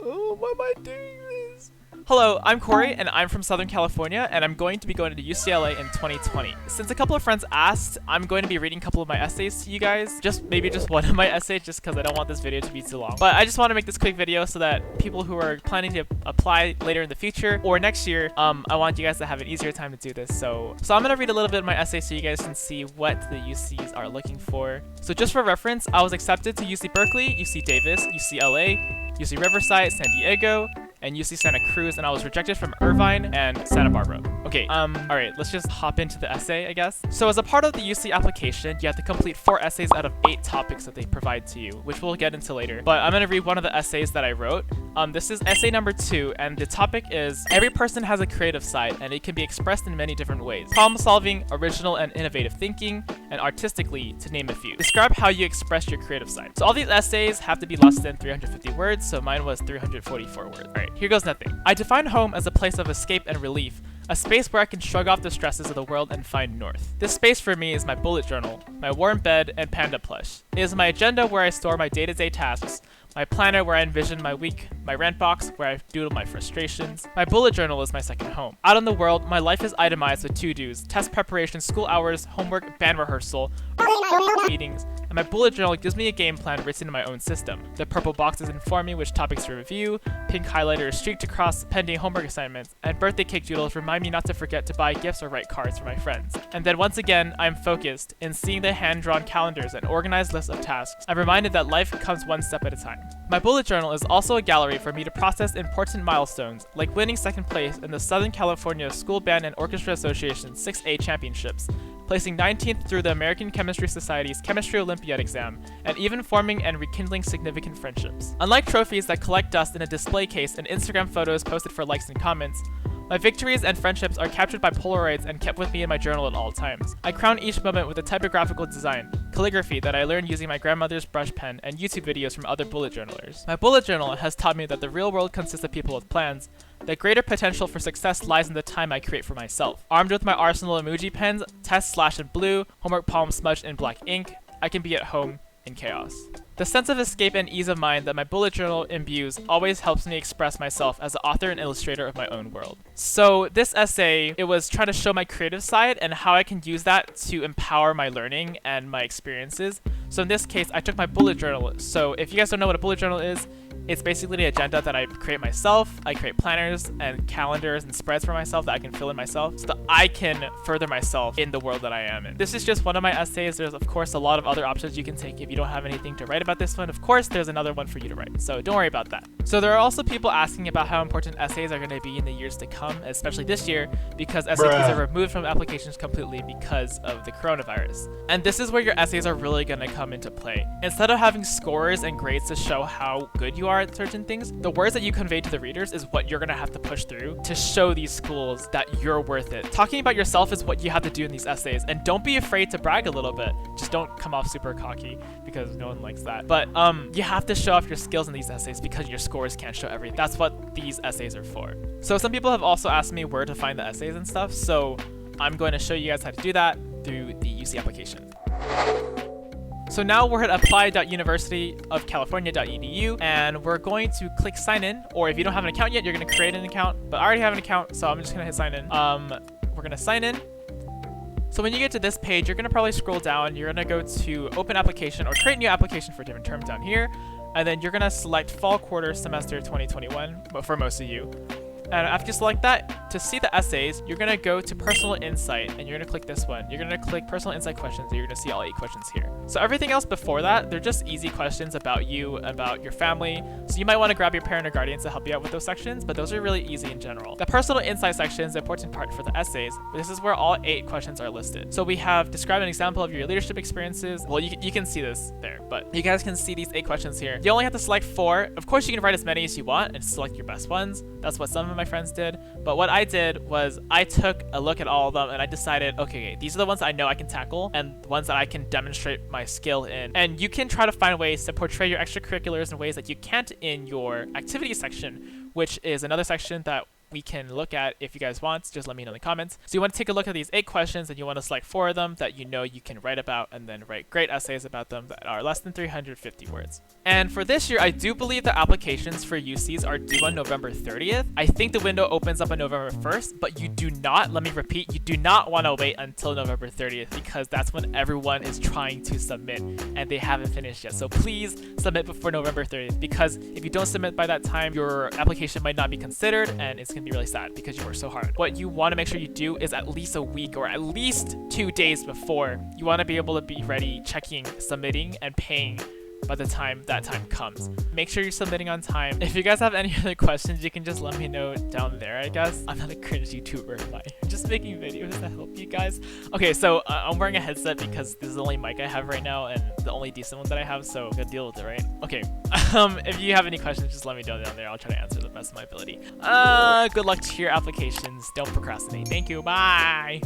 Oh, why am I doing this? Hello, I'm Corey, and I'm from Southern California, and I'm going to be going to UCLA in 2020. Since a couple of friends asked, I'm going to be reading a couple of my essays to you guys. Maybe just one of my essays, just because I don't want this video to be too long. But I just want to make this quick video so that people who are planning to apply later in the future or next year, I want you guys to have an easier time to do this. So I'm going to read a little bit of my essay so you guys can see what the UCs are looking for. So just for reference, I was accepted to UC Berkeley, UC Davis, UCLA, UC Riverside, San Diego, and UC Santa Cruz, and I was rejected from Irvine and Santa Barbara. Okay, alright, let's just hop into the essay, I guess. So as a part of the UC application, you have to complete 4 essays out of 8 topics that they provide to you, which we'll get into later. But I'm gonna read one of the essays that I wrote. This is essay number 2, and the topic is, every person has a creative side, and it can be expressed in many different ways. Problem solving, original and innovative thinking, and artistically, to name a few. Describe how you express your creative side. So all these essays have to be less than 350 words, so mine was 344 words. Alright, here goes nothing. I define home as a place of escape and relief, a space where I can shrug off the stresses of the world and find north. This space for me is my bullet journal, my warm bed, and panda plush. It is my agenda where I store my day-to-day tasks, my planner where I envision my week, my rent box where I doodle my frustrations. My bullet journal is my second home. Out in the world, my life is itemized with to-dos, test preparation, school hours, homework, band rehearsal, meetings, and my bullet journal gives me a game plan written in my own system. The purple boxes inform me which topics to review, pink highlighter is streaked across pending homework assignments, and birthday cake doodles remind me not to forget to buy gifts or write cards for my friends. And then once again, I'm focused in seeing the hand-drawn calendars and organized lists of tasks. I'm reminded that life comes one step at a time. My bullet journal is also a gallery for me to process important milestones, like winning second place in the Southern California School Band and Orchestra Association 6A Championships, placing 19th through the American Chemistry Society's Chemistry Olympiad exam, and even forming and rekindling significant friendships. Unlike trophies that collect dust in a display case and Instagram photos posted for likes and comments, my victories and friendships are captured by Polaroids and kept with me in my journal at all times. I crown each moment with a typographical design, calligraphy that I learned using my grandmother's brush pen, and YouTube videos from other bullet journalers. My bullet journal has taught me that the real world consists of people with plans, that greater potential for success lies in the time I create for myself. Armed with my arsenal emoji pens, test slash in blue, homework palm smudged in black ink, I can be at home in chaos. The sense of escape and ease of mind that my bullet journal imbues always helps me express myself as the author and illustrator of my own world. So this essay, it was trying to show my creative side and how I can use that to empower my learning and my experiences. So in this case, I took my bullet journal. So if you guys don't know what a bullet journal is, it's basically the agenda that I create myself. I create planners and calendars and spreads for myself that I can fill in myself so that I can further myself in the world that I am in. This is just one of my essays. There's of course a lot of other options you can take if you don't have anything to write about this one. Of course, there's another one for you to write, so don't worry about that. So there are also people asking about how important essays are going to be in the years to come, especially this year, because SATs are removed from applications completely because of the coronavirus. And this is where your essays are really going to come into play. Instead of having scores and grades to show how good you are at certain things, the words that you convey to the readers is what you're going to have to push through to show these schools that you're worth it. Talking about yourself is what you have to do in these essays, and don't be afraid to brag a little bit. Just don't come off super cocky because no one likes that. But you have to show off your skills in these essays because your scores can't show everything. That's what these essays are for. So some people have also asked me where to find the essays and stuff, so I'm going to show you guys how to do that through the UC application. So now we're at apply.universityofcalifornia.edu, and we're going to click sign in, or if you don't have an account yet, you're going to create an account, but I already have an account, so I'm just going to hit sign in. We're going to sign in. So when you get to this page, you're going to probably scroll down, you're going to go to open application or create new application for different terms down here, and then you're going to select fall quarter semester 2021, but for most of you. And after you select that, to see the essays, you're going to go to Personal Insight, and you're going to click this one. You're going to click Personal Insight questions, and you're going to see all 8 questions here. So everything else before that, they're just easy questions about you, about your family. So you might want to grab your parent or guardians to help you out with those sections, but those are really easy in general. The Personal Insight section is the important part for the essays, but this is where all 8 questions are listed. So we have describe an example of your leadership experiences. Well, you can see this there, but you guys can see these 8 questions here. You only have to select 4. Of course, you can write as many as you want and select your best ones. That's what some of my friends did. But what I did was I took a look at all of them and I decided, okay, these are the ones that I know I can tackle and the ones that I can demonstrate my skill in. And you can try to find ways to portray your extracurriculars in ways that you can't in your activity section, which is another section that we can look at if you guys want. Just let me know in the comments. So you want to take a look at these 8 questions, and you want to select 4 of them that you know you can write about, and then write great essays about them that are less than 350 words. And for this year, I do believe the applications for UCs are due on November 30th. I think the window opens up on November 1st, but you do not, let me repeat, you do not want to wait until November 30th because that's when everyone is trying to submit and they haven't finished yet. So please submit before November 30th, because if you don't submit by that time, your application might not be considered and it's going to be really sad because you worked so hard. What you want to make sure you do is at least a week or at least 2 days before, you want to be able to be ready, checking, submitting, and paying by the time that time comes. Make sure you're submitting on time. If you guys have any other questions, you can just let me know down there, I guess. I'm not a cringe YouTuber, am I? I'm just making videos to help you guys. Okay, so I'm wearing a headset because this is the only mic I have right now and the only decent one that I have, so gotta deal with it, right? Okay, if you have any questions, just let me know down there. I'll try to answer the best of my ability. Good luck to your applications. Don't procrastinate. Thank you, bye!